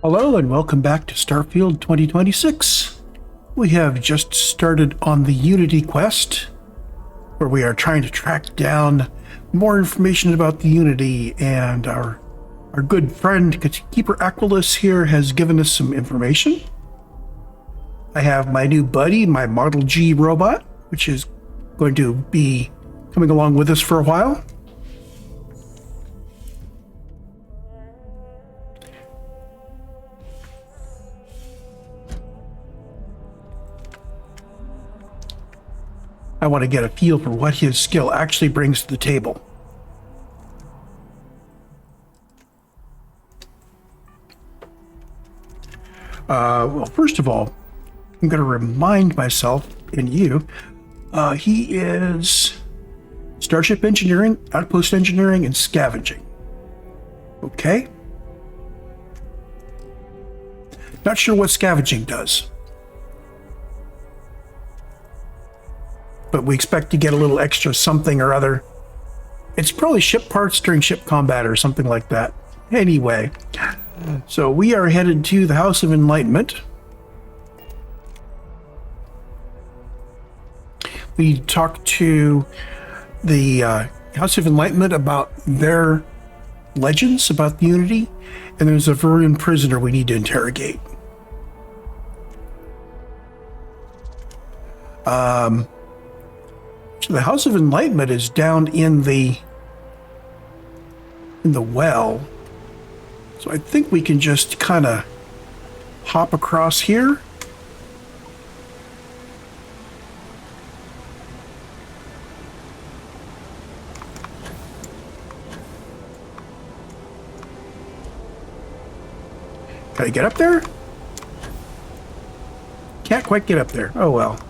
Hello and welcome back to Starfield 2026. We have just started on the Unity quest, where we are trying to track down more information about the Unity, and our good friend Keeper Aquilus here has given us some information. I have my new buddy, my Model G robot, which is going to be coming along with us for a while. I want to get a feel for what his skill actually brings to the table. Well, first of all, I'm going to remind myself and you, he is Starship Engineering, Outpost Engineering, and Scavenging. Okay? Not sure what Scavenging does, but we expect to get a little extra something or other. It's probably ship parts during ship combat or something like that. Anyway, so we are headed to the House of Enlightenment. We talked to the House of Enlightenment about their legends about the Unity, and there's a Varun prisoner we need to interrogate. So the House of Enlightenment is down in the well. So I think we can just kind of hop across here. Can I get up there? Can't quite get up there. Oh well.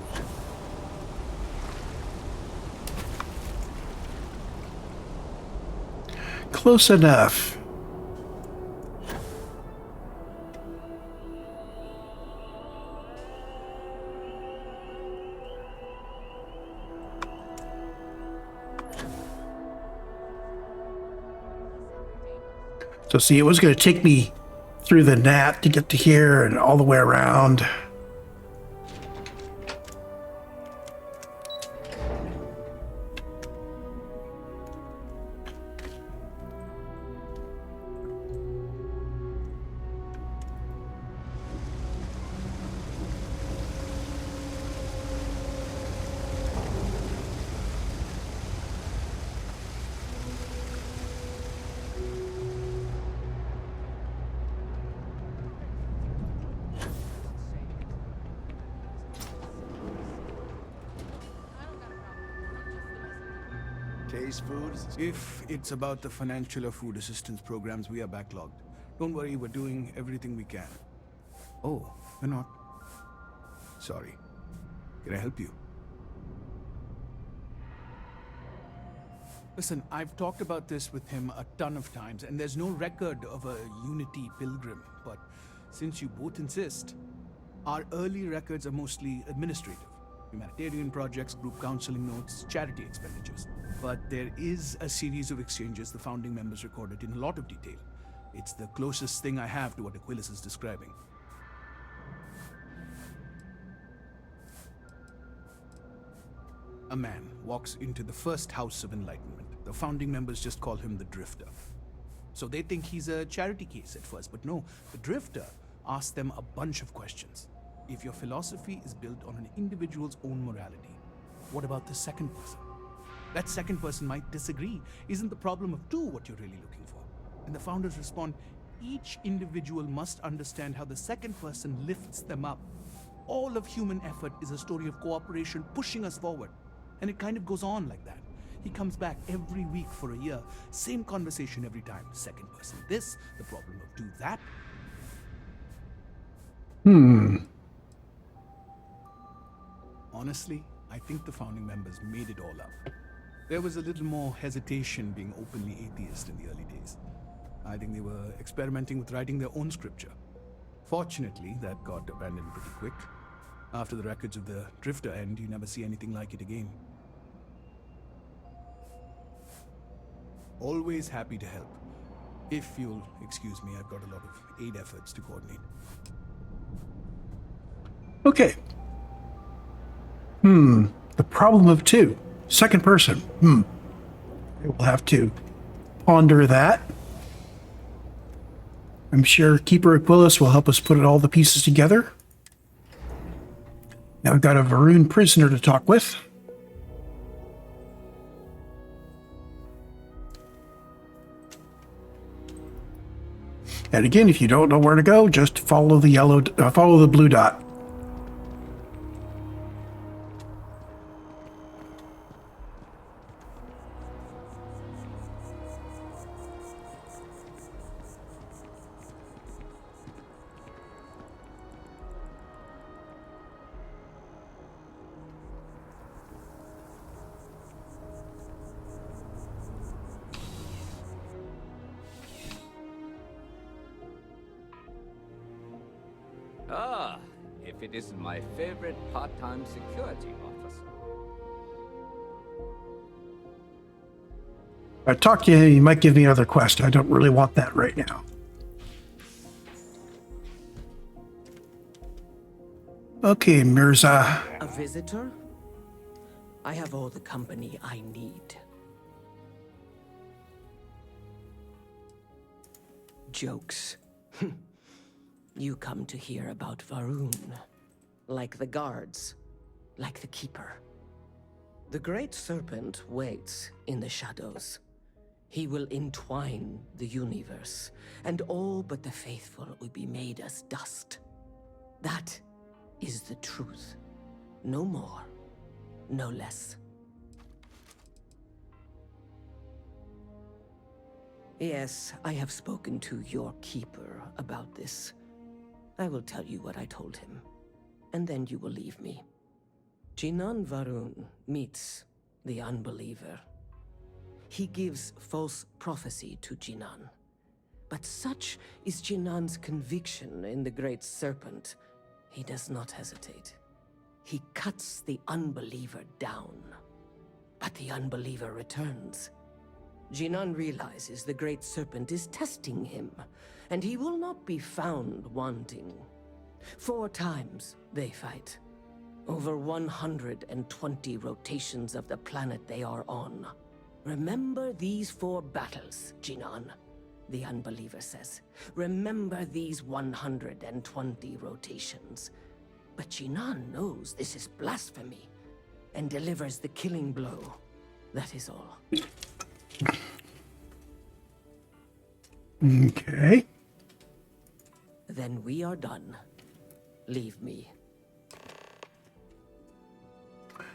Close enough. So see, it was going to take me through the gnat to get to here and all the way around. If it's about the financial or food assistance programs, we are backlogged. Don't worry, we're doing everything we can. Oh, we're not. Sorry. Can I help you? Listen, I've talked about this with him a ton of times, and there's no record of a Unity pilgrim. But since you both insist, our early records are mostly administrative. Humanitarian projects, group counseling notes, charity expenditures. But there is a series of exchanges the founding members recorded in a lot of detail. It's the closest thing I have to what Aquilus is describing. A man walks into the first House of Enlightenment. The founding members just call him the Drifter. So they think he's a charity case at first, but no, the Drifter asks them a bunch of questions. If your philosophy is built on an individual's own morality, what about the second person? That second person might disagree. Isn't the problem of two what you're really looking for? And the founders respond, each individual must understand how the second person lifts them up. All of human effort is a story of cooperation pushing us forward. And it kind of goes on like that. He comes back every week for a year. Same conversation every time. Second person this, the problem of do that. Honestly, I think the founding members made it all up. There was a little more hesitation being openly atheist in the early days. I think they were experimenting with writing their own scripture. Fortunately, that got abandoned pretty quick. After the records of the Drifter end, you never see anything like it again. Always happy to help. If you'll excuse me, I've got a lot of aid efforts to coordinate. Okay. The problem of two. Second person. We'll have to ponder that. I'm sure Keeper Aquilus will help us put all the pieces together. Now we've got a Varun prisoner to talk with. And again, if you don't know where to go, just follow the blue dot. Ah, if it isn't my favorite part-time security officer. If I talk to him, he might give me another quest. I don't really want that right now. Okay, Mirza. A visitor? I have all the company I need. Jokes. You come to hear about Varun. Like the guards. Like the Keeper. The Great Serpent waits in the shadows. He will entwine the universe, and all but the faithful will be made as dust. That is the truth. No more, no less. Yes, I have spoken to your Keeper about this. I will tell you what I told him, and then you will leave me. Jinan Varun meets the unbeliever. He gives false prophecy to Jinan. But such is Jinan's conviction in the Great Serpent, he does not hesitate. He cuts the unbeliever down. But the unbeliever returns. Jinan realizes the Great Serpent is testing him, and he will not be found wanting. 4 times they fight. Over 120 rotations of the planet they are on. Remember these 4 battles, Jinan, the unbeliever says. Remember these 120 rotations. But Jinan knows this is blasphemy, and delivers the killing blow. That is all. Okay. Then we are done. Leave me.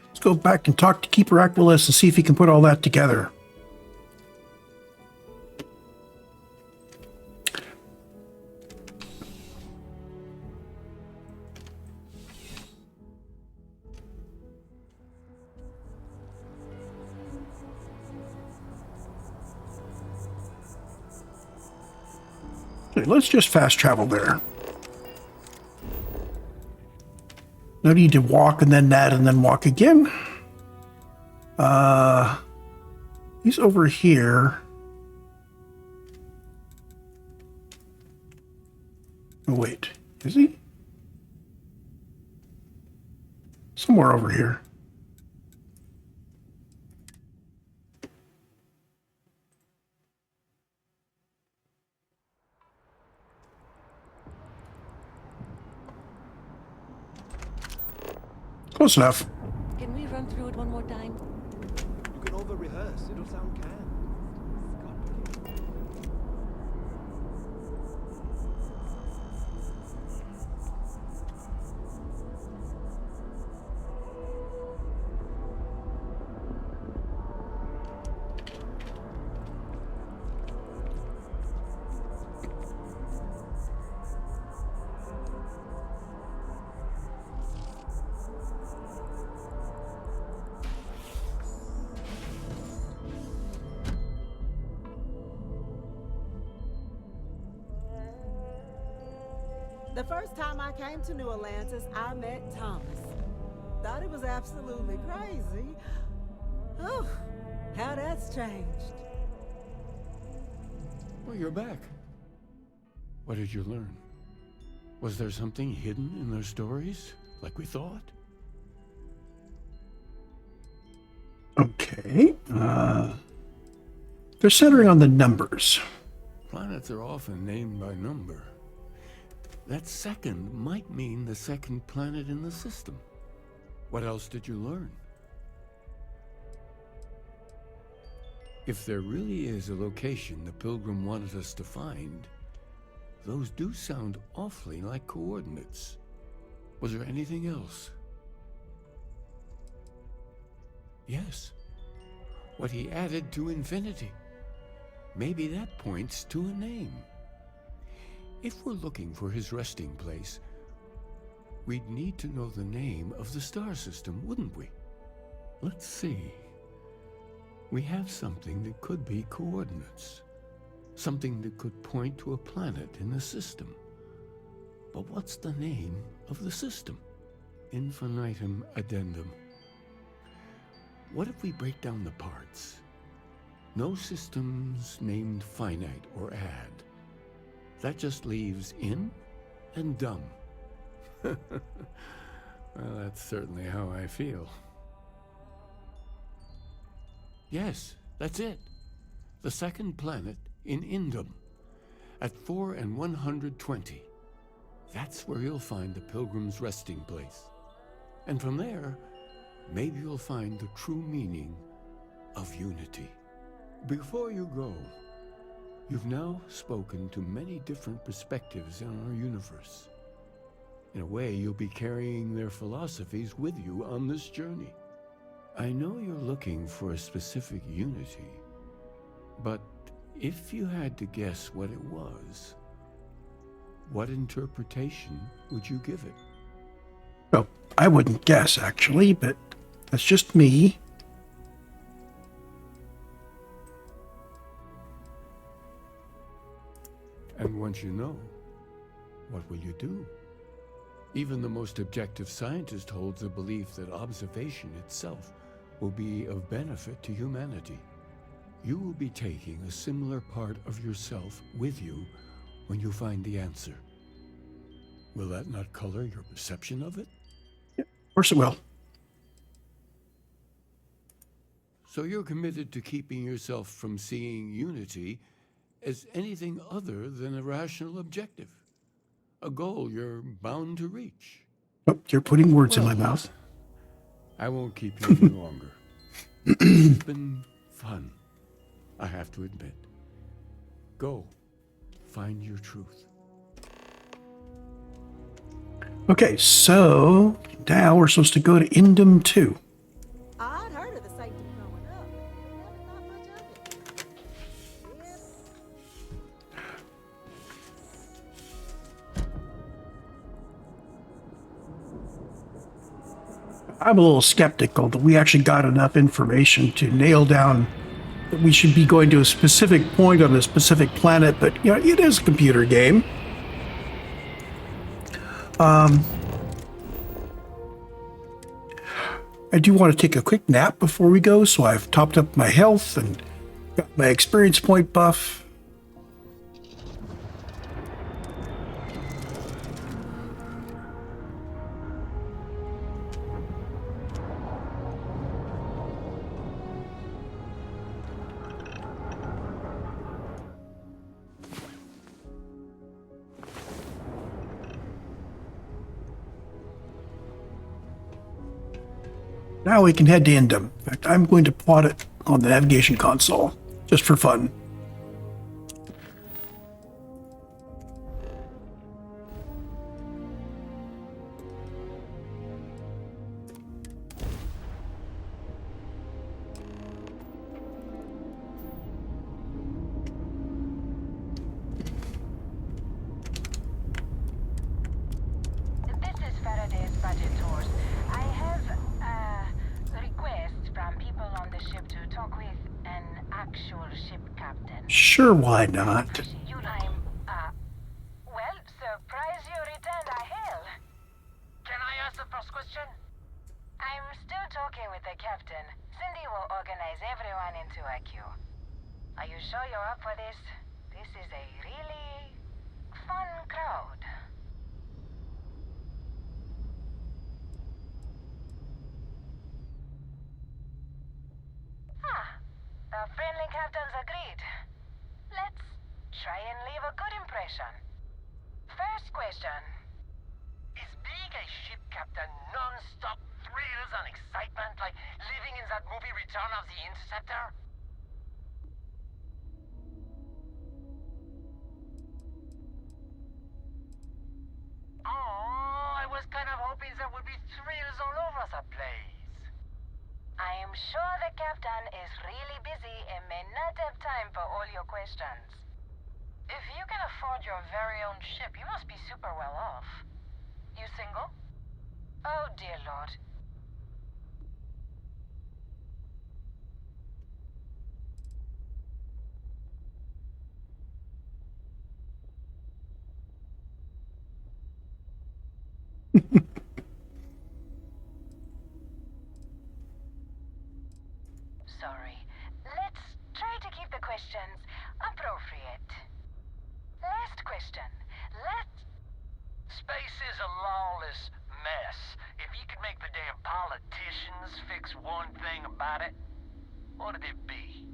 Let's go back and talk to Keeper Aquilus and see if he can put all that together. Okay, let's just fast travel there. No need to walk and then that and then walk again. He's over here. Oh, wait, is he? Somewhere over here. Close enough. Can we run through it one more time? You can over-rehearse. It'll sound canned. The first time I came to New Atlantis, I met Thomas. Thought it was absolutely crazy. Oh, how that's changed. Well, you're back. What did you learn? Was there something hidden in their stories, like we thought? Okay. They're centering on the numbers. Planets are often named by number. That second might mean the second planet in the system. What else did you learn? If there really is a location the Pilgrim wanted us to find, those do sound awfully like coordinates. Was there anything else? Yes. What he added to infinity. Maybe that points to a name. If we're looking for his resting place, we'd need to know the name of the star system, wouldn't we? Let's see. We have something that could be coordinates. Something that could point to a planet in the system. But what's the name of the system? Infinitum addendum. What if we break down the parts? No systems named finite or add. That just leaves in and dumb. Well, that's certainly how I feel. Yes, that's it. The second planet in Indum, at 4 and 120. That's where you'll find the Pilgrim's resting place. And from there, maybe you'll find the true meaning of unity. Before you go, you've now spoken to many different perspectives in our universe. In a way, you'll be carrying their philosophies with you on this journey. I know you're looking for a specific unity, but if you had to guess what it was, what interpretation would you give it? Well, I wouldn't guess, actually, but that's just me. And once you know, what will you do? Even the most objective scientist holds the belief that observation itself will be of benefit to humanity. You will be taking a similar part of yourself with you when you find the answer. Will that not color your perception of it? Of course it will. So you're committed to keeping yourself from seeing unity as anything other than a rational objective. A goal you're bound to reach. Oh, you're putting words in my mouth. I won't keep you any longer. It's been fun, I have to admit. Go, find your truth. Okay, so now we're supposed to go to Indum 2. I'd heard of the sanctum growing up, but never thought much of it. I'm a little skeptical that we actually got enough information to nail down that we should be going to a specific point on a specific planet, but you know, it is a computer game. I do want to take a quick nap before we go, so I've topped up my health and got my experience point buff. Now we can head to Indum. In fact, I'm going to plot it on the navigation console, just for fun. This is Faraday's budget tours. I have requests from people on the ship to talk with an actual ship captain. Sure, why not? Well, surprise you returned a hail. Can I ask the first question? I'm still talking with the captain. Cindy will organize everyone into a queue. Are you sure you're up for this? this is a really fun crowd. The friendly captains agreed. Let's try and leave a good impression. First question. Is being a ship captain non-stop thrills and excitement like living in that movie Return of the Interceptor? Oh, I was kind of hoping there would be thrills all over the place. I am sure the captain is really busy and may not have time for all your questions. If you can afford your very own ship, you must be super well off. You single? Oh, dear Lord. Sorry. Let's try to keep the questions appropriate. Last question. Space is a lawless mess. If you could make the damn politicians fix one thing about it, what'd it be?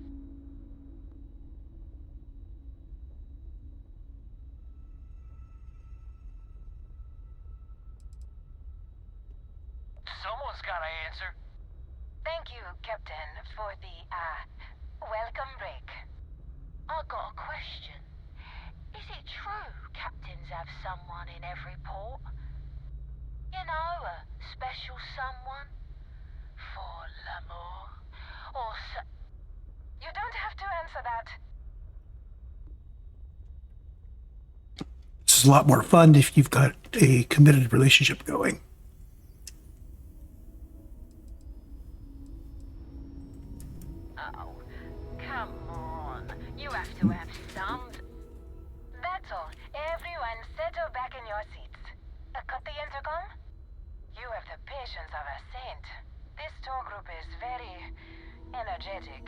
Someone's gotta answer. Thank you, Captain, for the, welcome break. I got a question. Is it true captains have someone in every port? You know, a special someone? For l'amour? Or You don't have to answer that. This is a lot more fun if you've got a committed relationship going. Oh, come on. You have to have some... That's all. Everyone settle back in your seats. Cut the intercom? You have the patience of a saint. This tour group is very energetic.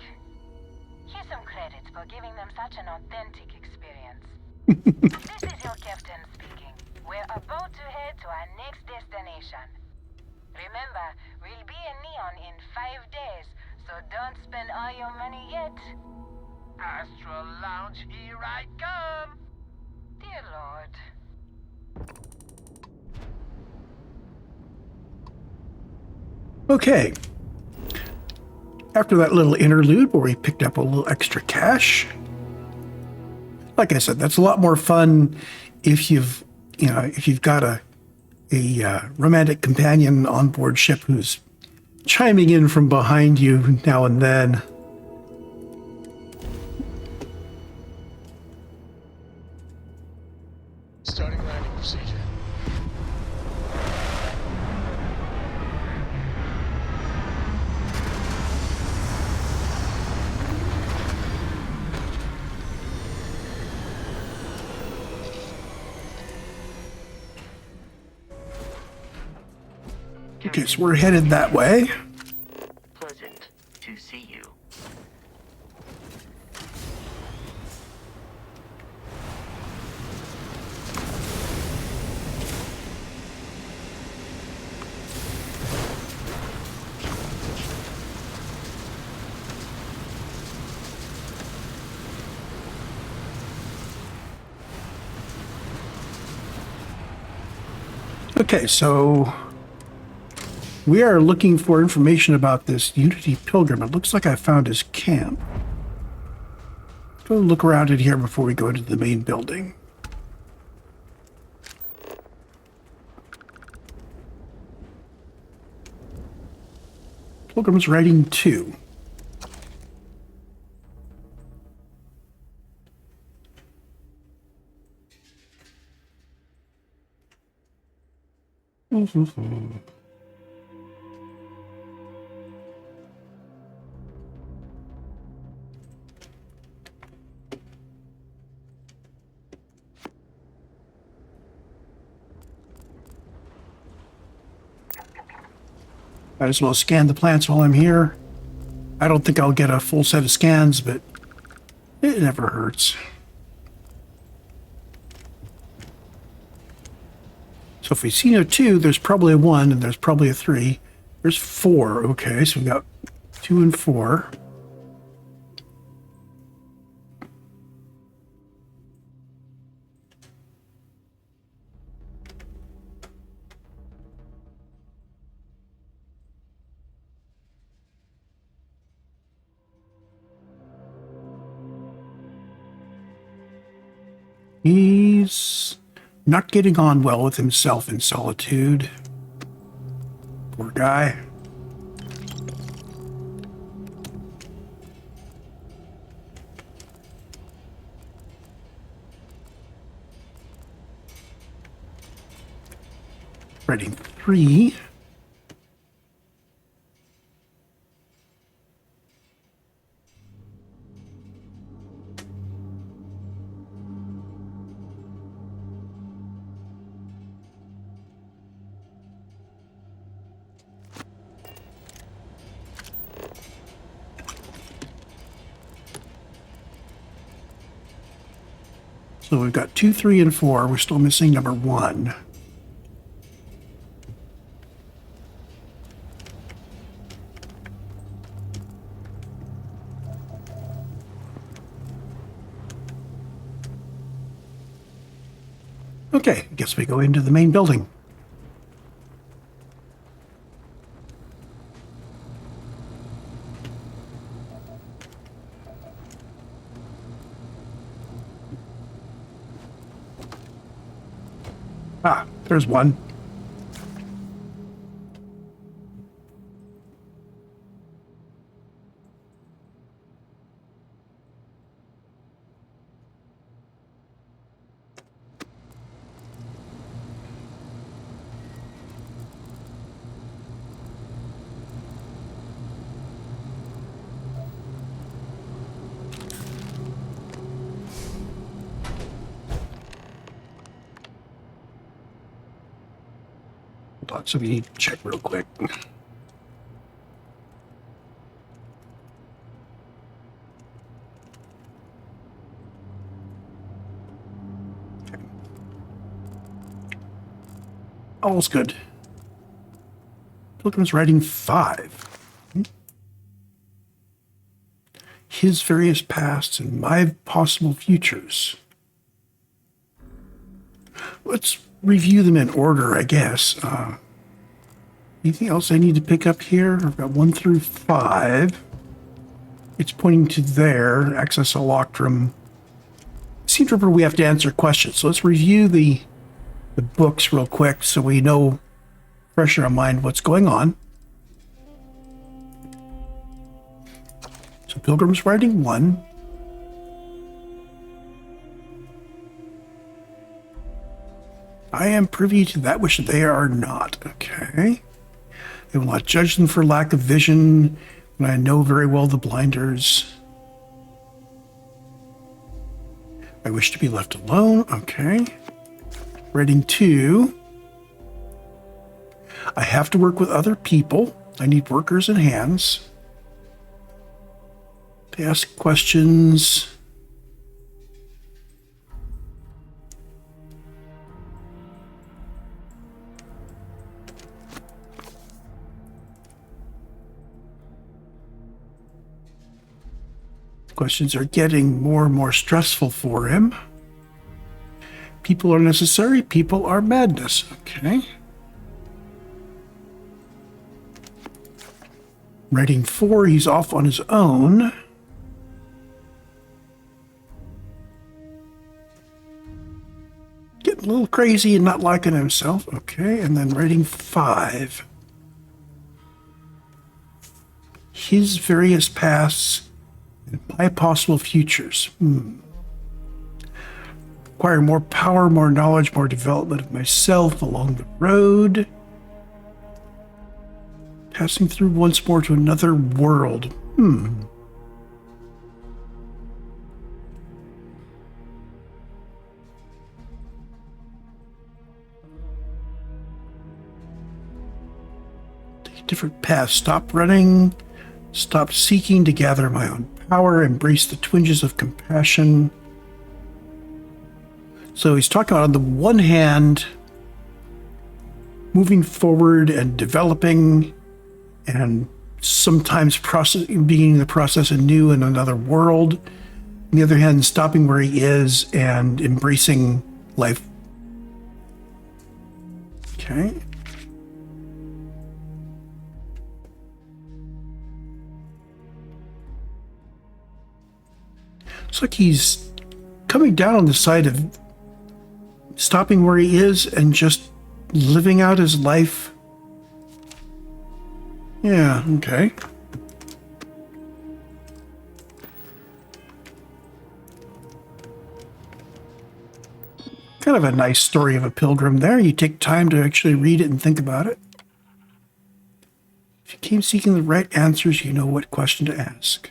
Here's some credits for giving them such an authentic experience. This is your captain speaking. We're about to head to our next destination. Remember, we'll be in Neon in 5 days, so don't spend all your money yet. Astral Lounge, here I come! Dear Lord. Okay. After that little interlude where we picked up a little extra cash, like I said, that's a lot more fun if you've got a romantic companion on board ship who's chiming in from behind you now and then. Starting landing procedure. Okay, so we're headed that way. Pleasant to see you. Okay, so we are looking for information about this Unity Pilgrim. It looks like I found his camp. Go look around in here before we go into the main building. Pilgrim's Writing 2. Might as well scan the plants while I'm here. I don't think I'll get a full set of scans, but it never hurts. So if we see no 2, there's probably a 1, and there's probably a 3. There's 4. Okay, so we got 2 and 4. He's not getting on well with himself in solitude. Poor guy. Writing 3. So we've got 2, 3, and 4. We're still missing number 1. Okay, I guess we go into the main building. Ah, there's one. Hold on, so we need to check real quick. All's good. Pilgrim's writing 5. His various pasts and my possible futures. Let's review them in order, I guess. Anything else I need to pick up here? I've got 1 through 5. It's pointing to there. Access a locked room. Seems to we have to answer questions. So let's review the books real quick so we know fresh in our mind what's going on. So Pilgrim's writing 1. I am privy to that which they are not. Okay. I will not judge them for lack of vision when I know very well the blinders. I wish to be left alone. Okay. Writing 2. I have to work with other people. I need workers and hands. To ask questions. Questions are getting more and more stressful for him. People are necessary. People are madness. Okay. Writing 4, he's off on his own. Getting a little crazy and not liking himself. Okay, and then writing 5. His various pasts and my possible futures. Acquire more power, more knowledge, more development of myself along the road. Passing through once more to another world. Take a different path. Stop running. Stop seeking to gather my own power. Embrace the twinges of compassion. So he's talking about, on the one hand, moving forward and developing, and sometimes beginning the process anew in another world. On the other hand, stopping where he is and embracing life. Okay. Looks like he's coming down on the side of stopping where he is and just living out his life. Yeah, okay. Kind of a nice story of a pilgrim there. You take time to actually read it and think about it. If you came seeking the right answers, you know what question to ask.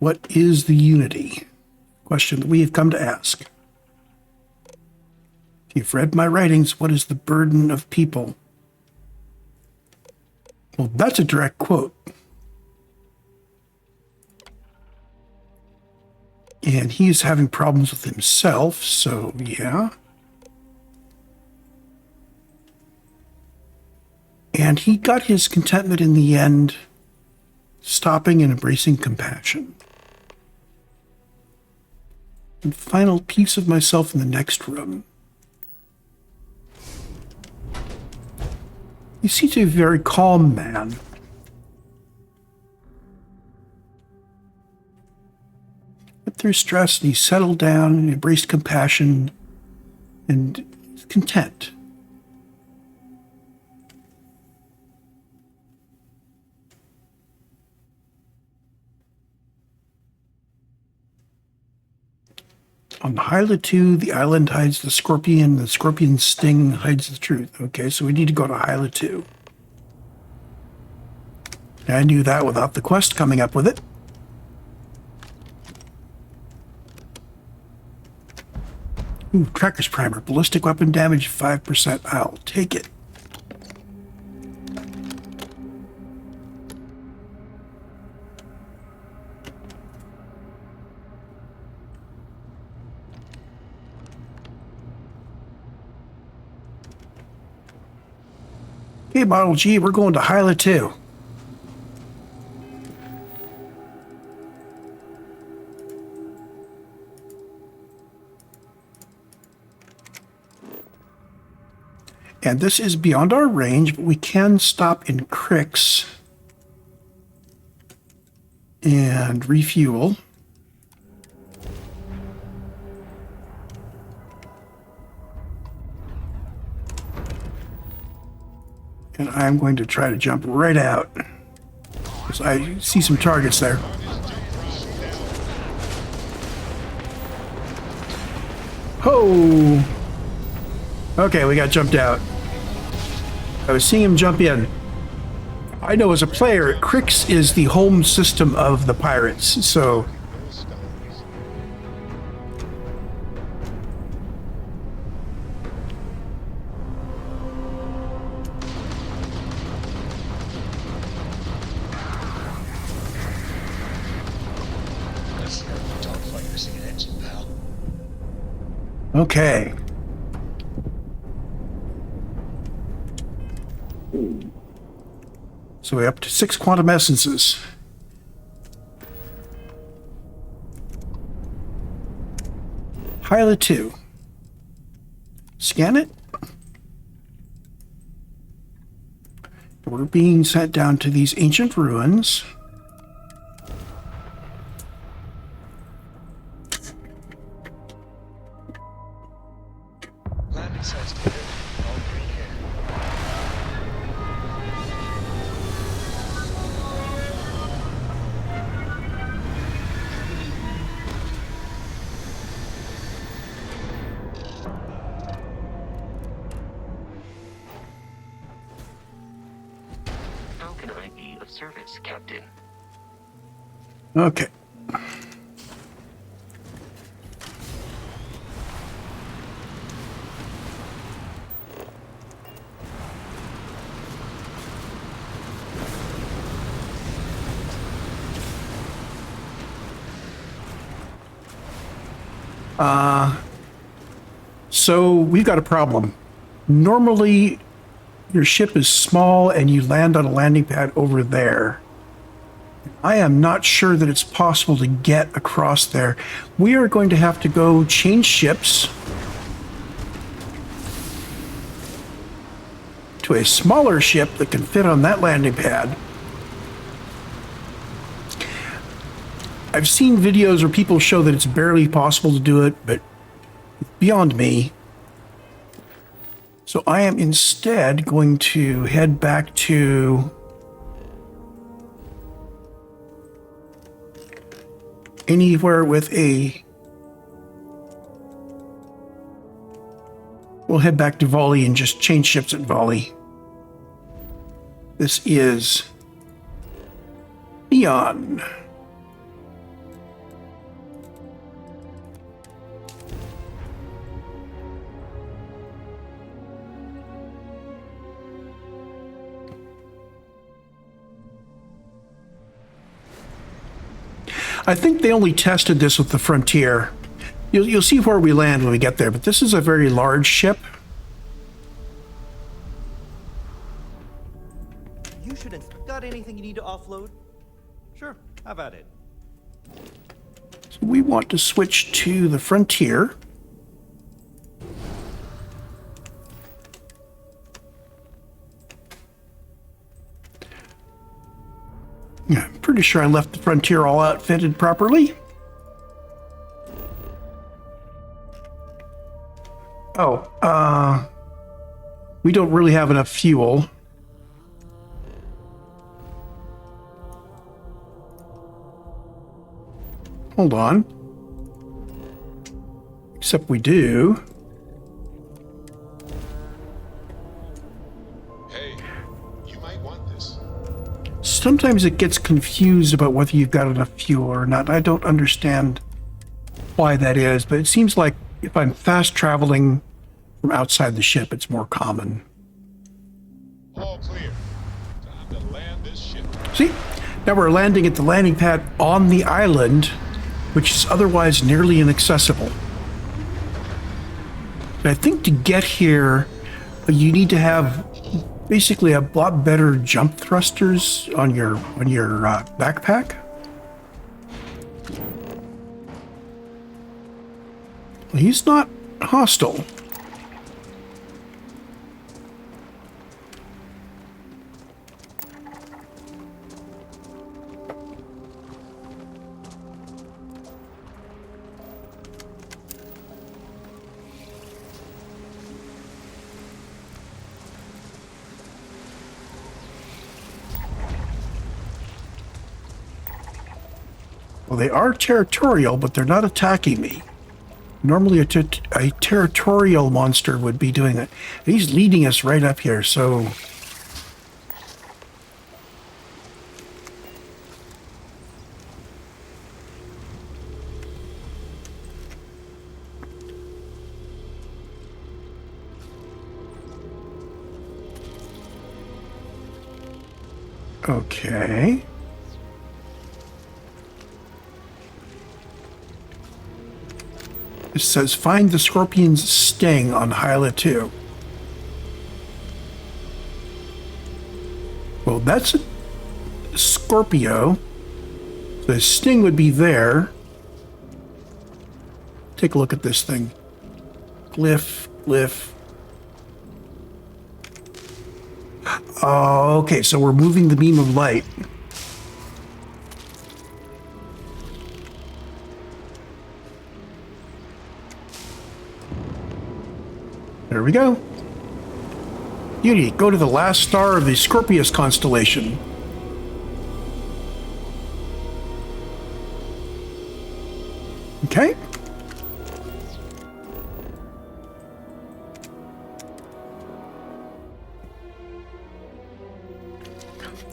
What is the unity? Question that we have come to ask. If you've read my writings, what is the burden of people? Well, that's a direct quote. And he's having problems with himself, so yeah. And he got his contentment in the end, stopping and embracing compassion. And final piece of myself in the next room. He seems to be a very calm man. Went through stress and he settled down and embraced compassion and is content. On Hyla 2, the island hides the scorpion's sting hides the truth. Okay, so we need to go to Hyla 2. I knew that without the quest coming up with it. Ooh, Tracker's Primer. Ballistic weapon damage 5%. I'll take it. Okay, Model G, we're going to Hyla 2. And this is beyond our range, but we can stop in Cricks and refuel. And I'm going to try to jump right out, because I see some targets there. Oh! Okay, we got jumped out. I was seeing him jump in. I know as a player, Crix is the home system of the pirates, so... Okay. So we're up to 6 quantum essences. Hyla 2. Scan it. We're being sent down to these ancient ruins. Landing sites cleared. All green here. How can I be of service, Captain? Okay. So we've got a problem. Normally, your ship is small and you land on a landing pad over there. I am not sure that it's possible to get across there. We are going to have to go change ships to a smaller ship that can fit on that landing pad. I've seen videos where people show that it's barely possible to do it, but beyond me. So I am instead going to head back to anywhere with a... We'll head back to Volley and just change ships at Volley. This is Neon. I think they only tested this with the Frontier. You'll see where we land when we get there, but this is a very large ship. You shouldn't. Got anything you need to offload? Sure, have at it. So we want to switch to the Frontier. Yeah, I'm pretty sure I left the Frontier all outfitted properly. Oh, we don't really have enough fuel. Hold on. Except we do. Hey, you might want this. Sometimes it gets confused about whether you've got enough fuel or not. I don't understand why that is, but it seems like if I'm fast traveling from outside the ship, it's more common. All clear. Time to land this ship. See, now we're landing at the landing pad on the island, which is otherwise nearly inaccessible. But I think to get here, you need to have basically a lot better jump thrusters on your backpack. He's not hostile. Well, they are territorial, but they're not attacking me. Normally a territorial monster would be doing it. He's leading us right up here, so... Okay. It says, find the scorpion's sting on Hyla 2. Well, that's a Scorpio. The sting would be there. Take a look at this thing. Glyph. Oh, okay, so we're moving the beam of light. There we go. Beauty, go to the last star of the Scorpius constellation. Okay.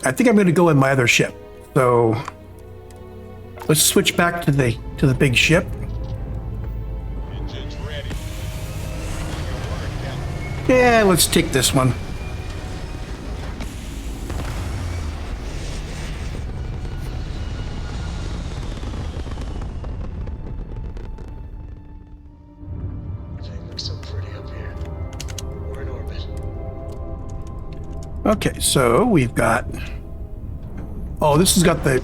I think I'm going to go in my other ship. So let's switch back to the big ship. Engines ready. Yeah, let's take this one. Everything looks so pretty up here. We're in orbit. Okay, so we've got... Oh, this has got the...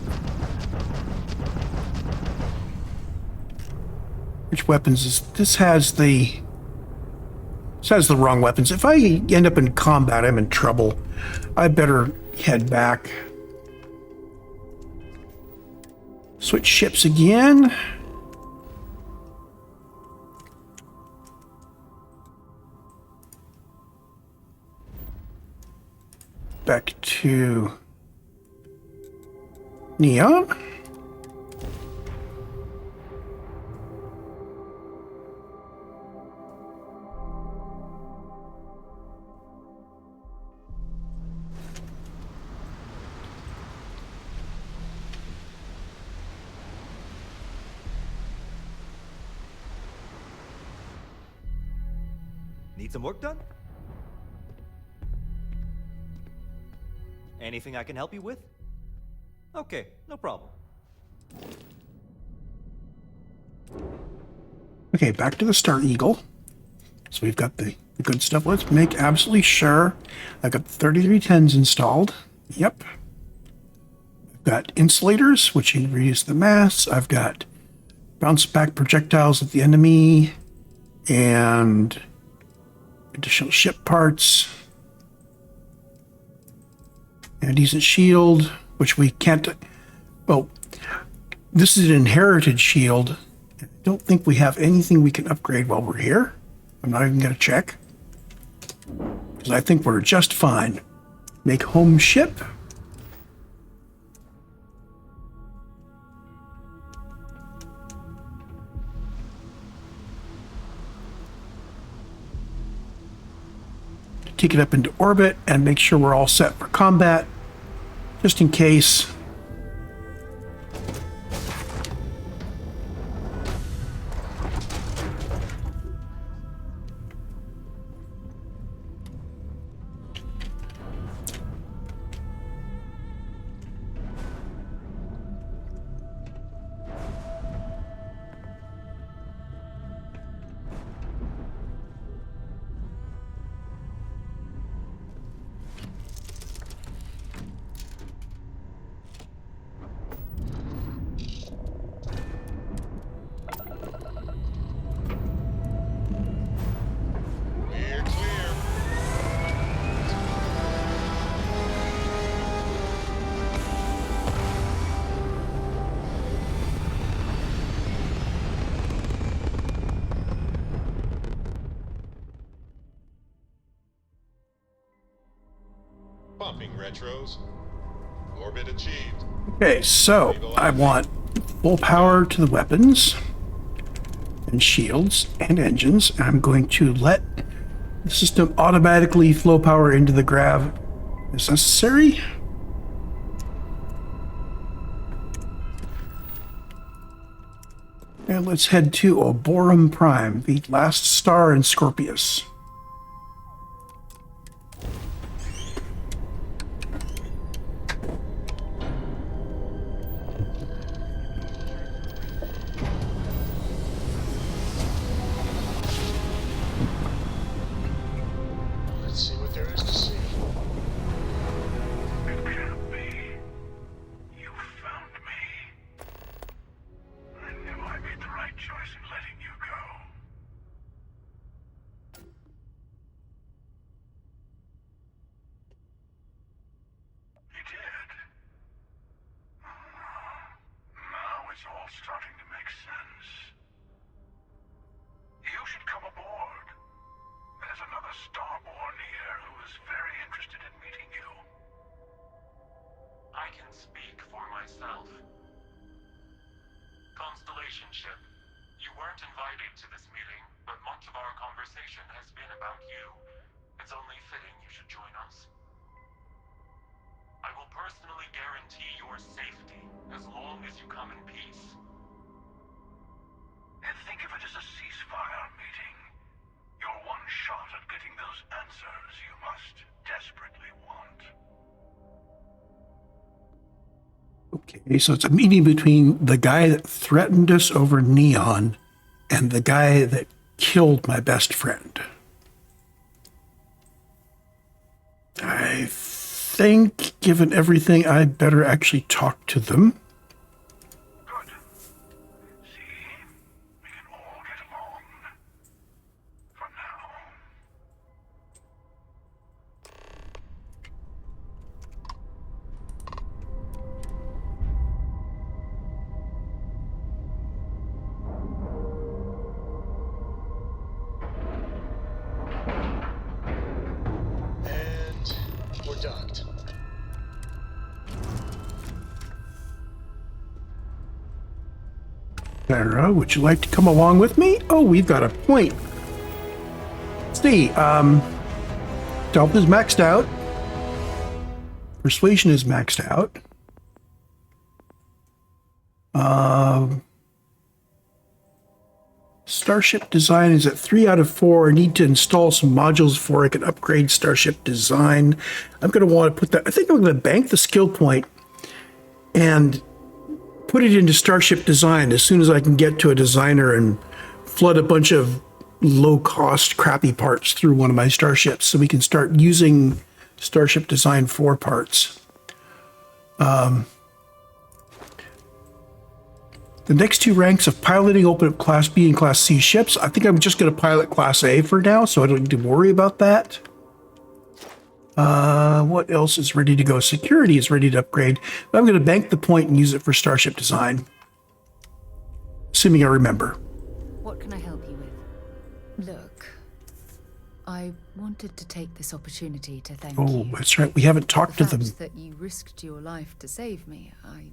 Which weapons is... This has the wrong weapons. If I end up in combat, I'm in trouble. I better head back. Switch ships again. Back to Neon. Need some work done? Anything I can help you with? Okay, no problem. Okay, back to the Star Eagle. So we've got the good stuff. Let's make absolutely sure. I've got 3310s installed. Yep. I've got insulators, which reduce the mass. I've got bounce back projectiles at the enemy and additional ship parts. And a decent shield, which we can't... Well, this is an inherited shield. I don't think we have anything we can upgrade while we're here. I'm not even going to check. Because I think we're just fine. Make home ship. Take it up into orbit and make sure we're all set for combat, just in case. We're clear. Pumping retros. Orbit achieved. Okay, so I want full power to the weapons and shields and engines. I'm going to let the system automatically flow power into the grav as necessary. And let's head to Oborum Prime, the last star in Scorpius. Let's see what there is to see. It can't be. You found me. I knew I made the right choice in letting you go. You did. Now it's all starting to make sense. You should come aboard. There's another Starborn here who is very interested in meeting you. I can speak for myself. Constellation ship, you weren't invited to this meeting, but much of our conversation has been about you. It's only fitting you should join us. I will personally guarantee your safety as long as you come in peace. And think of it as a ceasefire meeting. Your one shot at getting those answers you must desperately want. Okay, so it's a meeting between the guy that threatened us over Neon and the guy that killed my best friend. I think, given everything, I better actually talk to them. Good. See, we can all get along. For now. And we're docked. Sarah, would you like to come along with me? Oh, we've got a point. See, Stealth is maxed out. Persuasion is maxed out. Starship design is at 3 out of 4. I need to install some modules before I can upgrade starship design. I'm going to want to put that. I think I'm going to bank the skill point and put it into starship design as soon as I can get to a designer and flood a bunch of low-cost, crappy parts through one of my starships so we can start using starship design 4 parts. The next 2 ranks of piloting open up Class B and Class C ships. I think I'm just going to pilot Class A for now, so I don't need to worry about that. What else is ready to go? Security is ready to upgrade. But I'm going to bank the point and use it for starship design. Assuming I remember. What can I help you with? Look, I wanted to take this opportunity to thank Oh, you. that's right. We haven't talked to them. The fact that you risked your life to save me, I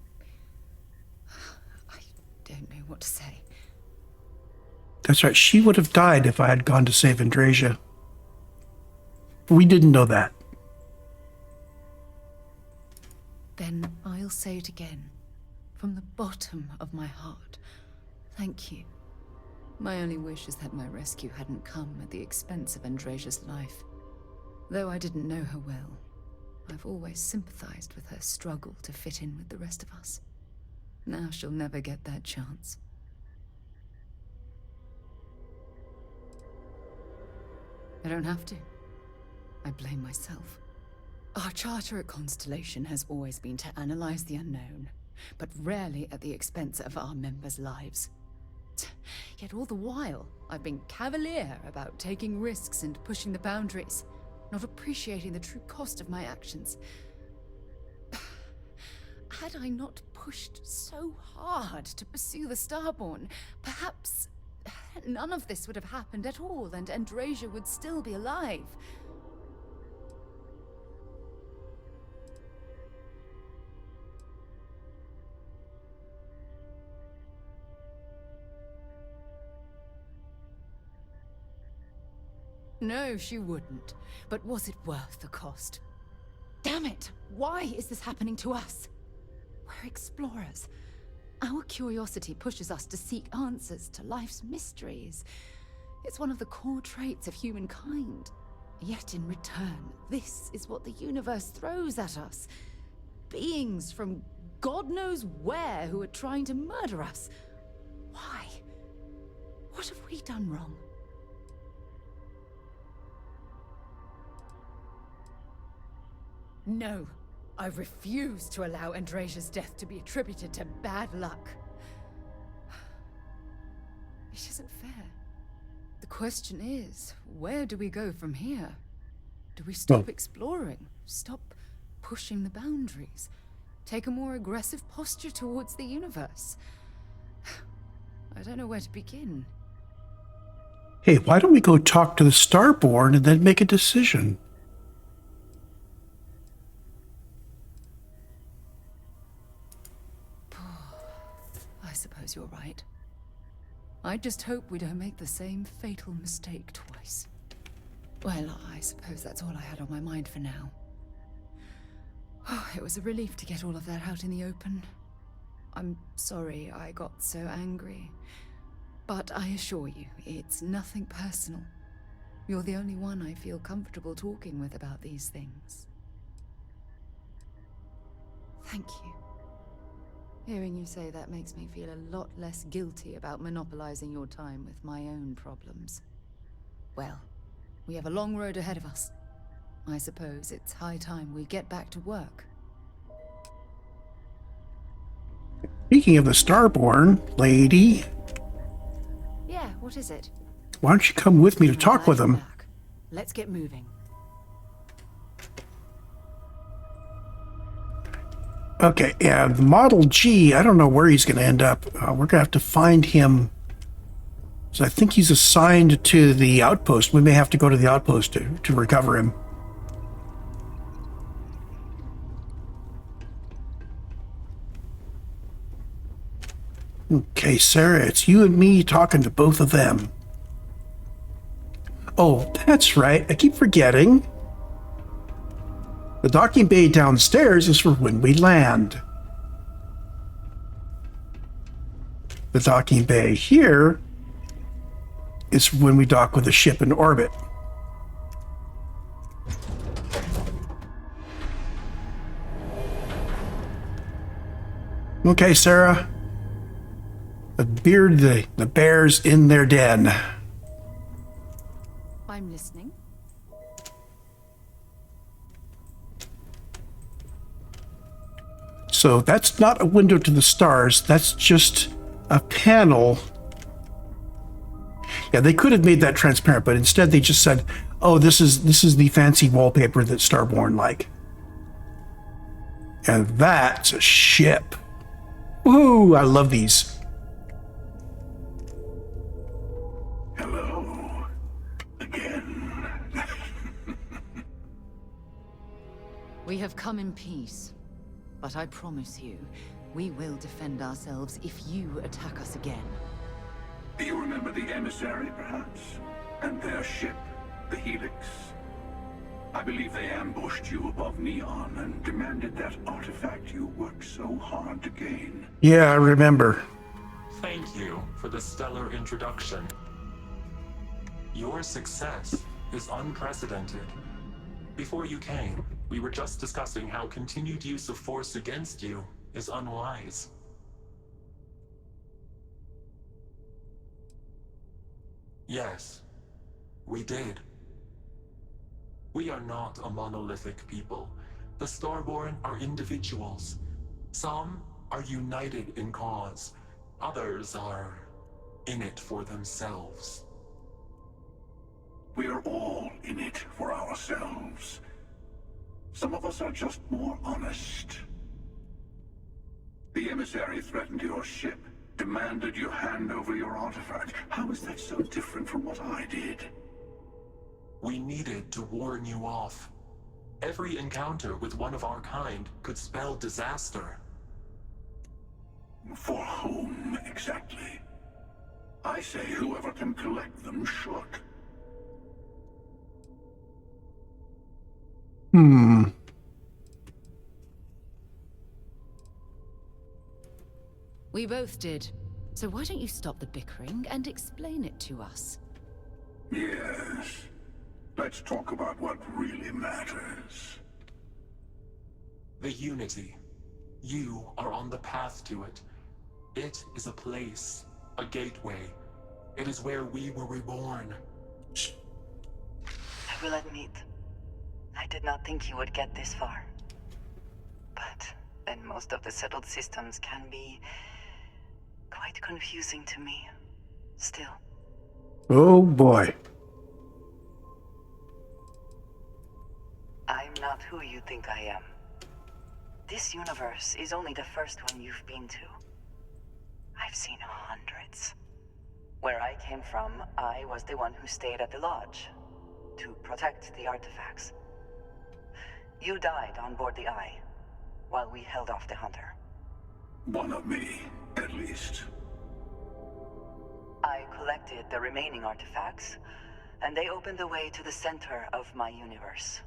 don't know what to say. That's right. She would have died if I had gone to save Andrasia. We didn't know that. Then I'll say it again, from the bottom of my heart. Thank you. My only wish is that my rescue hadn't come at the expense of Andrasia's life. Though I didn't know her well, I've always sympathized with her struggle to fit in with the rest of us. Now she'll never get that chance. I don't have to. I blame myself. Our charter at Constellation has always been to analyze the unknown, but rarely at the expense of our members' lives. Yet all the while, I've been cavalier about taking risks and pushing the boundaries, not appreciating the true cost of my actions. Had I not pushed so hard to pursue the Starborn, perhaps none of this would have happened at all, and Andrasia would still be alive. No, she wouldn't. But was it worth the cost? Damn it! Why is this happening to us? We're explorers. Our curiosity pushes us to seek answers to life's mysteries. It's one of the core traits of humankind. Yet in return, this is what the universe throws at us. Beings from God knows where who are trying to murder us. Why? What have we done wrong? No. I refuse to allow Andrasia's death to be attributed to bad luck. It isn't fair. The question is, where do we go from here? Do we stop exploring? Stop pushing the boundaries? Take a more aggressive posture towards the universe? I don't know where to begin. Hey, why don't we go talk to the Starborn and then make a decision? I suppose you're right. I just hope we don't make the same fatal mistake twice. Well, I suppose that's all I had on my mind for now. It was a relief to get all of that out in the open. I'm sorry I got so angry. But I assure you, it's nothing personal. You're the only one I feel comfortable talking with about these things. Thank you. Hearing you say that makes me feel a lot less guilty about monopolizing your time with my own problems. Well, we have a long road ahead of us. I suppose it's high time we get back to work. Speaking of the Starborn, lady, Yeah, what is it? why don't you come with me to I'm talk glad with you're him? back. Let's get moving. Okay, yeah, the Model G, I don't know where he's going to end up. We're going to have to find him. So I think he's assigned to the outpost. We may have to go to the outpost to recover him. Okay, Sarah, it's you and me talking to both of them. Oh, that's right. I keep forgetting. The docking bay downstairs is for when we land. The docking bay here is when we dock with the ship in orbit. Okay, Sarah. The bear's in their den. I'm listening. So that's not a window to the stars. That's just a panel. Yeah, they could have made that transparent, but instead they just said, "Oh, this is the fancy wallpaper that Starborn like." And that's a ship. Woo! I love these. Hello. Again. We have come in peace. But I promise you, we will defend ourselves if you attack us again. Do you remember the emissary, perhaps? And their ship, the Helix? I believe they ambushed you above Neon and demanded that artifact you worked so hard to gain. Yeah, I remember. Thank you for the stellar introduction. Your success is unprecedented. Before you came, we were just discussing how continued use of force against you is unwise. Yes, we did. We are not a monolithic people. The Starborn are individuals. Some are united in cause. Others are in it for themselves. We are all in it for ourselves. Some of us are just more honest. The emissary threatened your ship, demanded you hand over your artifact. How is that so different from what I did? We needed to warn you off. Every encounter with one of our kind could spell disaster. For whom, exactly? I say whoever can collect them should. We both did. So why don't you stop the bickering and explain it to us? Yes. Let's talk about what really matters. The Unity. You are on the path to it. It is a place, a gateway. It is where we were reborn. I will admit, I did not think you would get this far. But then most of the settled systems can be quite confusing to me. Still. Oh boy. I'm not who you think I am. This universe is only the first one you've been to. I've seen hundreds. Where I came from, I was the one who stayed at the lodge to protect the artifacts. You died on board the Eye, while we held off the Hunter. One of me, at least. I collected the remaining artifacts, and they opened the way to the center of my universe,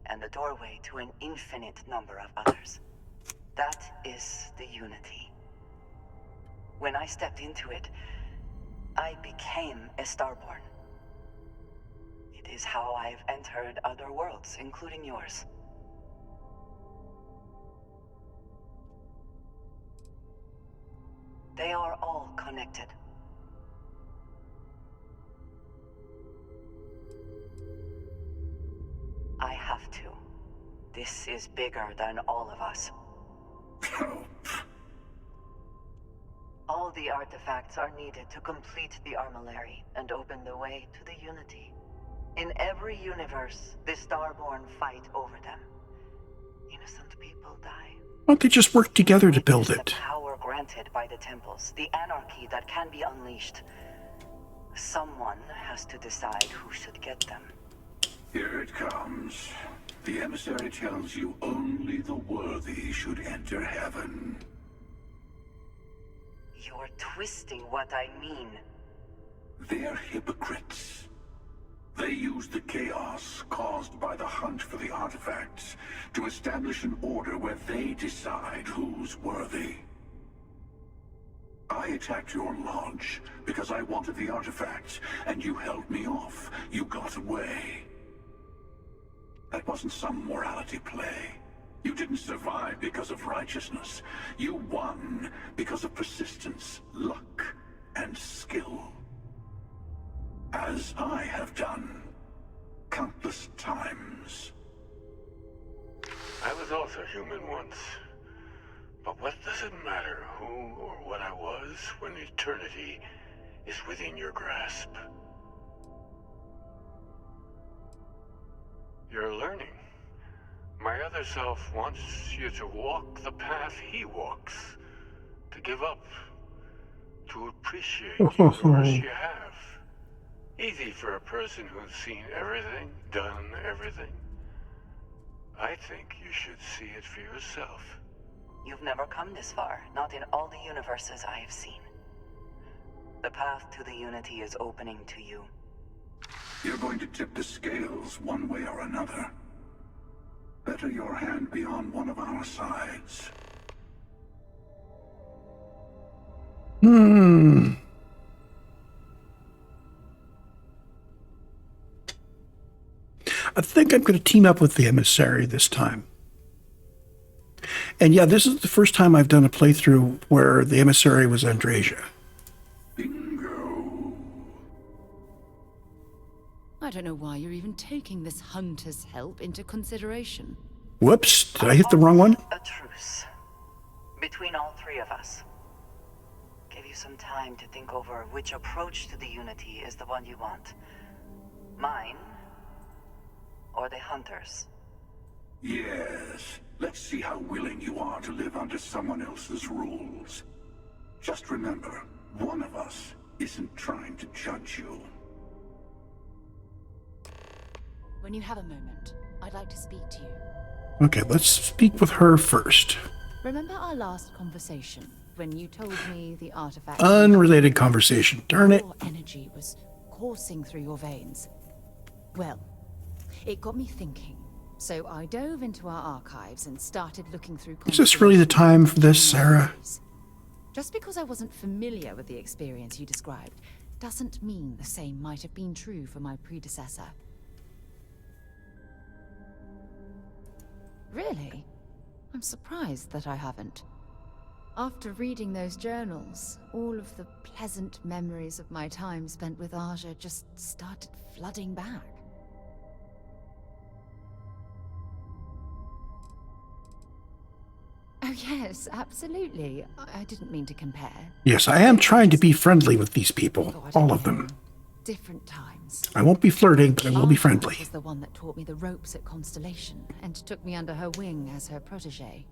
and the doorway to an infinite number of others. That is the Unity. When I stepped into it, I became a Starborn. It is how I've entered other worlds, including yours. They are all connected. I have have to. This is bigger than all of us. All the artifacts are needed to complete the armillary and open the way to the Unity. In every universe, the Starborn fight over them. Innocent people die. Why don't they just work together to build The it? power granted by the temples, the anarchy that can be unleashed. Someone has to decide who should get them. Here it comes. The emissary tells you only the worthy should enter heaven. You're twisting what I mean. They're hypocrites. They use the chaos caused by the hunt for the artifacts to establish an order where they decide who's worthy. I attacked your lodge because I wanted the artifacts, and you held me off. You got away. That wasn't some morality play. You didn't survive because of righteousness. You won because of persistence, luck, and skill. As I have done countless times. I was also human once. But what does it matter who or what I was when eternity is within your grasp? You're learning. My other self wants you to walk the path he walks. To give up. To appreciate the universe you have. Easy for a person who's seen everything, done everything. I think you should see it for yourself. You've never come this far, not in all the universes I have seen. The path to the Unity is opening to you. You're going to tip the scales one way or another. Better your hand be on one of our sides. I think I'm going to team up with the emissary this time. And yeah, this is the first time I've done a playthrough where the emissary was Andrasia. I don't know why you're even taking this hunter's help into consideration. Whoops, did I hit the wrong one? A truce. Between all three of us. Give you some time to think over which approach to the Unity is the one you want. Mine, or the Hunters. Yes. Let's see how willing you are to live under someone else's rules. Just remember, one of us isn't trying to judge you. When you have a moment, I'd like to speak to you. Okay, let's speak with her first. Remember our last conversation when you told me the artifact... Unrelated conversation, darn it. Your energy was coursing through your veins. Well, it got me thinking. So I dove into our archives and started looking through... Is this really the time for this, Sarah? Just because I wasn't familiar with the experience you described, doesn't mean the same might have been true for my predecessor. Really? I'm surprised that I haven't. After reading those journals, all of the pleasant memories of my time spent with Aja just started flooding back. Oh yes, absolutely. I didn't mean to compare. Yes, I am trying to be friendly with these people, all of them. Different times. I won't be flirting, but I will be friendly. Was the one that taught me the ropes at Constellation and took me under her wing as her protege.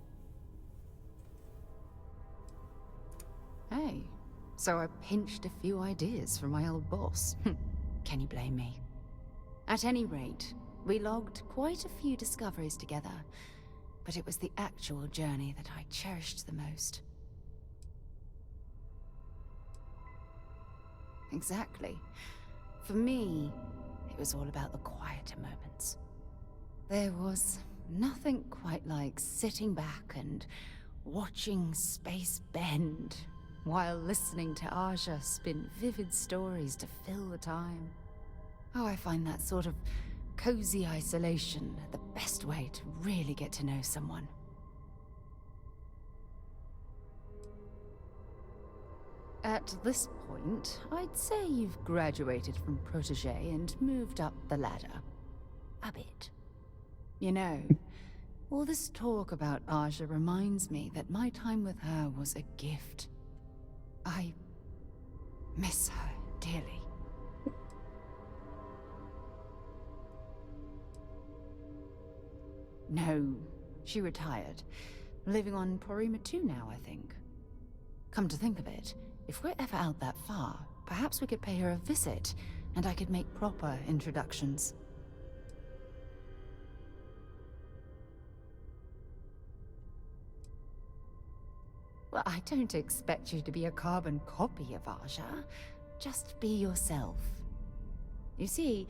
Hey, so I pinched a few ideas from my old boss. Can you blame me? At any rate, we logged quite a few discoveries together, but it was the actual journey that I cherished the most. Exactly. For me, it was all about the quieter moments. There was nothing quite like sitting back and watching space bend while listening to Aja spin vivid stories to fill the time. Oh, I find that sort of cozy isolation the best way to really get to know someone. At this point, I'd say you've graduated from protege and moved up the ladder. A bit. You know, all this talk about Aja reminds me that my time with her was a gift. I miss her dearly. No, she retired. Living on Porima 2 now, I think. Come to think of it, if we're ever out that far, perhaps we could pay her a visit, and I could make proper introductions. Well, I don't expect you to be a carbon copy of Aja. Just be yourself. You see,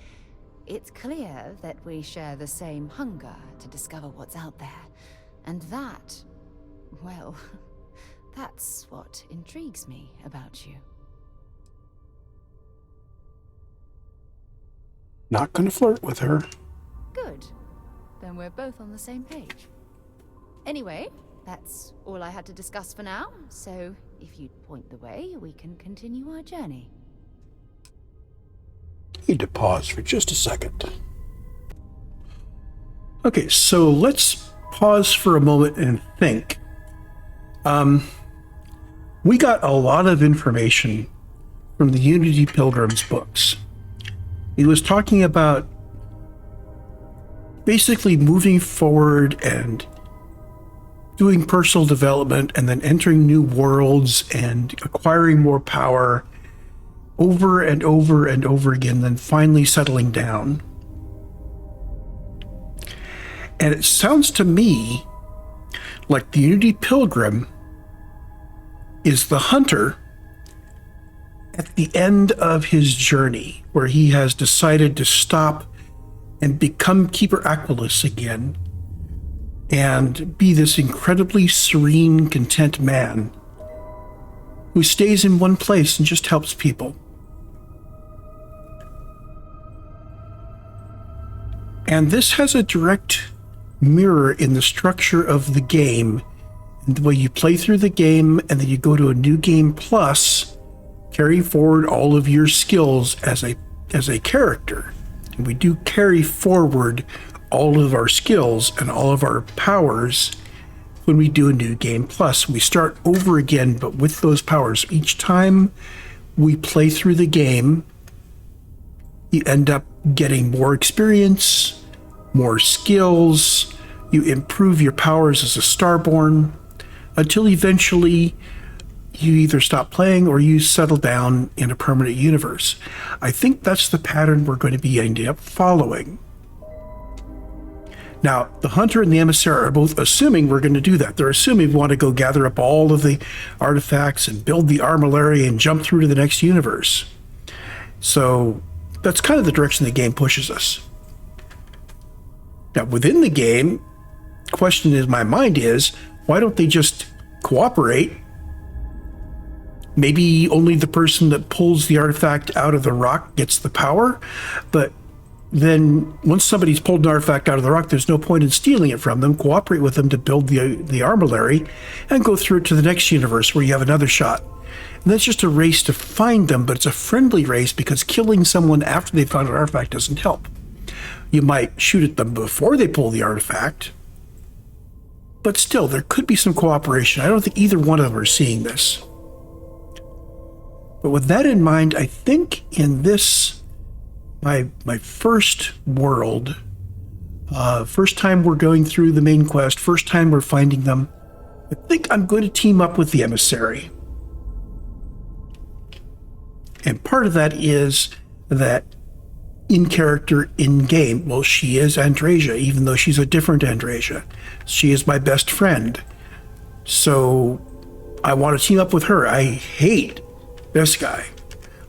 it's clear that we share the same hunger to discover what's out there. And that, well, that's what intrigues me about you. Not gonna flirt with her. Good. Then we're both on the same page. Anyway, that's all I had to discuss for now, so if you'd point the way, we can continue our journey. Need to pause for just a second. Okay, so let's pause for a moment and think. We got a lot of information from the Unity Pilgrim's books. He was talking about basically moving forward and doing personal development and then entering new worlds and acquiring more power over and over and over again, then finally settling down. And it sounds to me like the Unity Pilgrim is the hunter at the end of his journey, where he has decided to stop and become Keeper Aquilus again and be this incredibly serene, content man who stays in one place and just helps people. And this has a direct mirror in the structure of the game, and the way you play through the game, and then you go to a new game plus, carry forward all of your skills as a character. And we do carry forward all of our skills and all of our powers when we do a new game plus. We start over again, but with those powers. Each time we play through the game, you end up getting more experience, more skills, you improve your powers as a Starborn, until eventually you either stop playing or you settle down in a permanent universe. I think that's the pattern we're going to be ending up following. Now, the Hunter and the Emissary are both assuming we're going to do that. They're assuming we want to go gather up all of the artifacts and build the armillary and jump through to the next universe. So that's kind of the direction the game pushes us. Now, within the game, the question in my mind is, why don't they just cooperate? Maybe only the person that pulls the artifact out of the rock gets the power, but then once somebody's pulled an artifact out of the rock, there's no point in stealing it from them. Cooperate with them to build the armillary and go through it to the next universe where you have another shot. And that's just a race to find them, but it's a friendly race because killing someone after they found an artifact doesn't help. You might shoot at them before they pull the artifact, but still, there could be some cooperation. I don't think either one of them are seeing this. But with that in mind, I think in this, my first world, first time we're going through the main quest, first time we're finding them, I think I'm going to team up with the Emissary. And part of that is that in character, in game, well, she is Andrasia, even though she's a different Andrasia. She is my best friend. So I want to team up with her. I hate this guy.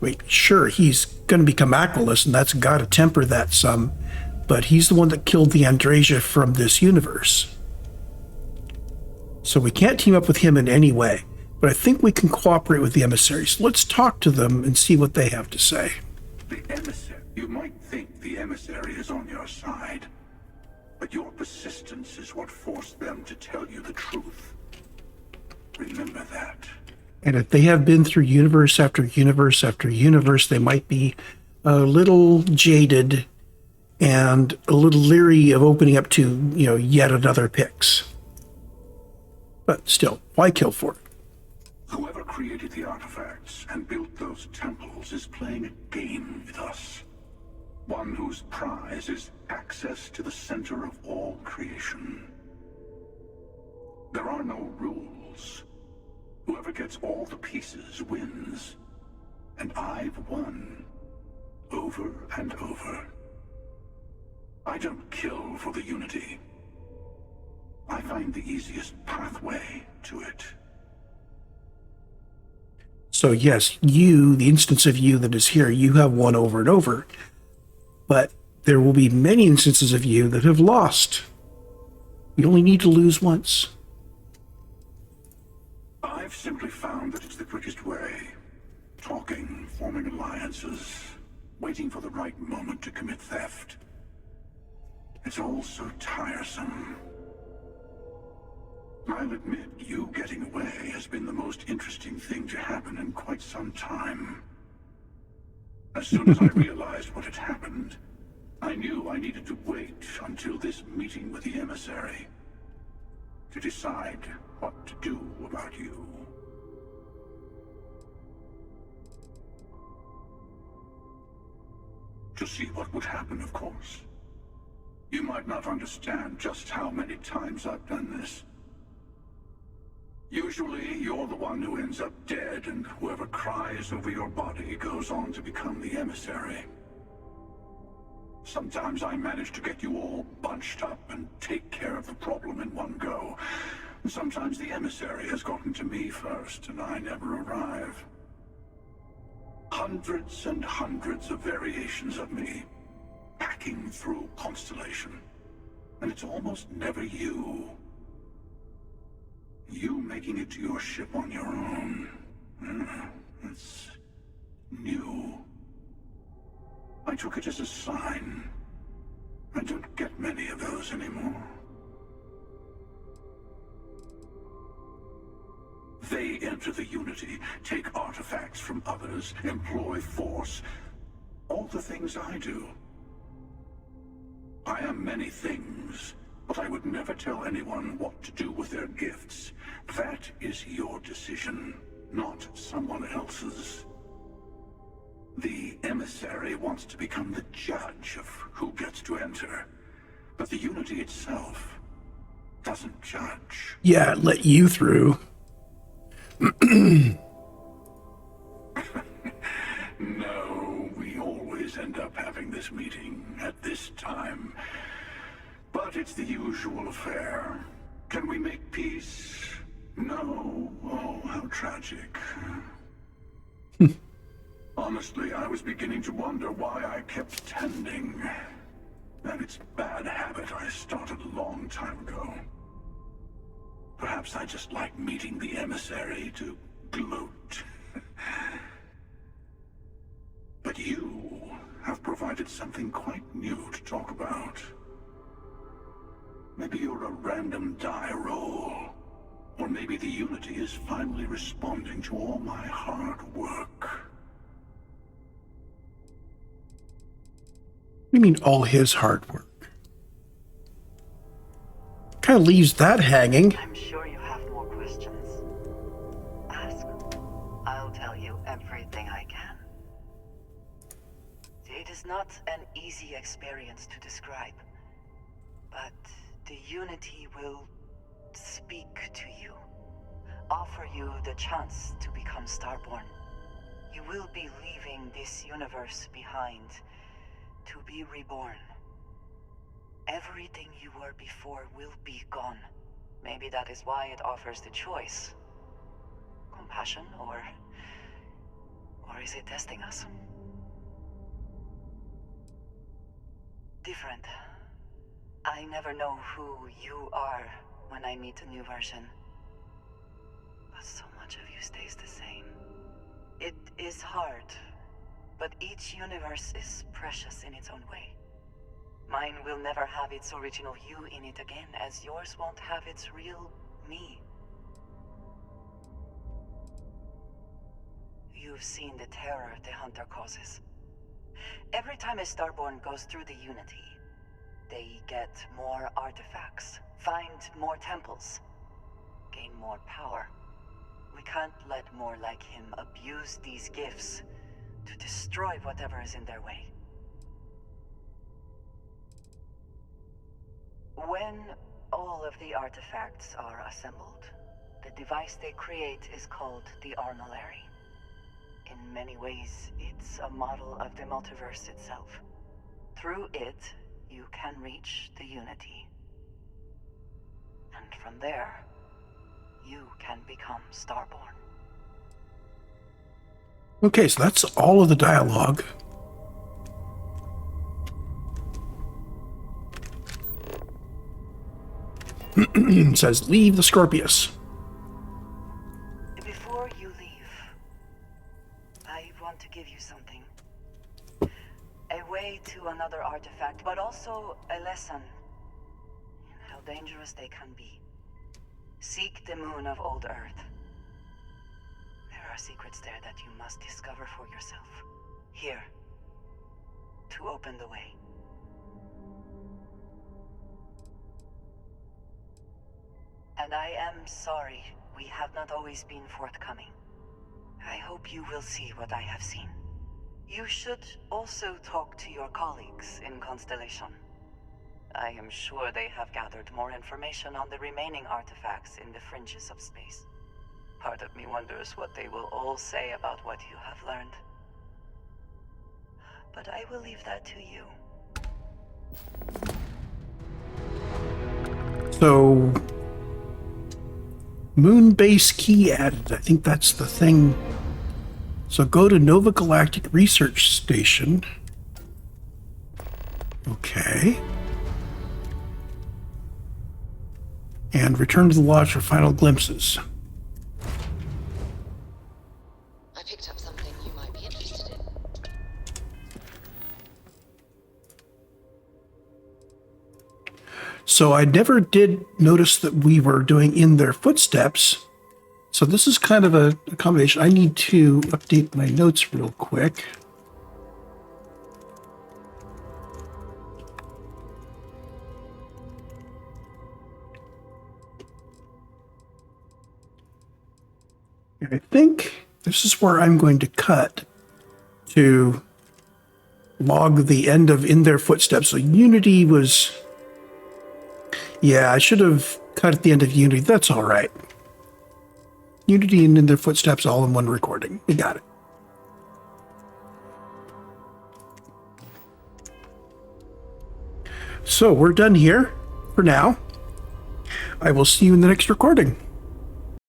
Wait, sure, he's going to become Aquilus, and that's got to temper that some, but he's the one that killed the Andrasia from this universe. So we can't team up with him in any way, but I think we can cooperate with the emissaries. Let's talk to them and see what they have to say. The emissary. You might think the emissary is on your side, but your persistence is what forced them to tell you the truth. Remember that. And if they have been through universe after universe after universe, they might be a little jaded and a little leery of opening up to, yet another Pix. But still, why kill for it? Whoever created the artifacts and built those temples is playing a game with us. One whose prize is access to the center of all creation. There are no rules. Whoever gets all the pieces wins. And I've won. Over and over. I don't kill for the Unity. I find the easiest pathway to it. So yes, you, the instance of you that is here, you have won over and over. But there will be many instances of you that have lost. You only need to lose once. I've simply found that it's the quickest way. Talking, forming alliances, waiting for the right moment to commit theft. It's all so tiresome. I'll admit, you getting away has been the most interesting thing to happen in quite some time. As soon as I realized what had happened, I knew I needed to wait until this meeting with the emissary to decide what to do about you. To see what would happen, of course. You might not understand just how many times I've done this. Usually, you're the one who ends up dead, and whoever cries over your body goes on to become the emissary. Sometimes I manage to get you all bunched up and take care of the problem in one go. Sometimes the emissary has gotten to me first, and I never arrive. Hundreds and hundreds of variations of me, packing through Constellation. And it's almost never you. You making it to your ship on your own. It's new. I took it as a sign. I don't get many of those anymore. They enter the Unity, take artifacts from others, employ force. All the things I do. I am many things, but I would never tell anyone what to do with their gifts. That is your decision, not someone else's. The emissary wants to become the judge of who gets to enter, but the Unity itself doesn't judge. Yeah, it let you through. No, we always end up having this meeting at this time. But it's the usual affair. Can we make peace? No. Oh, how tragic. Honestly, I was beginning to wonder why I kept tending. And it's a bad habit I started a long time ago. Perhaps I just like meeting the emissary to gloat. But you have provided something quite new to talk about. Maybe you're a random die roll. Or maybe the Unity is finally responding to all my hard work. You mean all his hard work? Kind of leaves that hanging. I'm sure you have more questions. Ask. I'll tell you everything I can. It is not an easy experience to describe, but the Unity will speak to you, offer you the chance to become Starborn. You will be leaving this universe behind to be reborn. Everything you were before will be gone. Maybe that is why it offers the choice. Compassion, or is it testing us? Different. I never know who you are when I meet a new version. But so much of you stays the same. It is hard, but each universe is precious in its own way. Mine will never have its original you in it again, as yours won't have its real me. You've seen the terror the Hunter causes. Every time a Starborn goes through the Unity, they get more artifacts, find more temples, gain more power. We can't let more like him abuse these gifts to destroy whatever is in their way. When all of the artifacts are assembled, the device they create is called the Armillary. In many ways, it's a model of the multiverse itself. Through it, you can reach the Unity. And from there, you can become Starborn. Okay, so that's all of the dialogue. It says, leave the Scorpius. Before you leave, I want to give you something. A way to another artifact, but also a lesson in how dangerous they can be. Seek the moon of Old Earth. There are secrets there that you must discover for yourself. Here, to open the way. And I am sorry we have not always been forthcoming. I hope you will see what I have seen. You should also talk to your colleagues in Constellation. I am sure they have gathered more information on the remaining artifacts in the fringes of space. Part of me wonders what they will all say about what you have learned. But I will leave that to you. So, moon base key added. I think that's the thing. So go to Nova Galactic Research Station. Okay. And return to the lodge for final glimpses. I picked up something you might be interested in. So I never did notice that we were doing In Their Footsteps. So this is kind of a combination. I need to update my notes real quick. I think this is where I'm going to cut to log the end of In Their Footsteps. So Unity was... Yeah, I should have cut at the end of Unity. That's all right. Unity and In Their Footsteps all in one recording. We got it. So we're done here for now. I will see you in the next recording.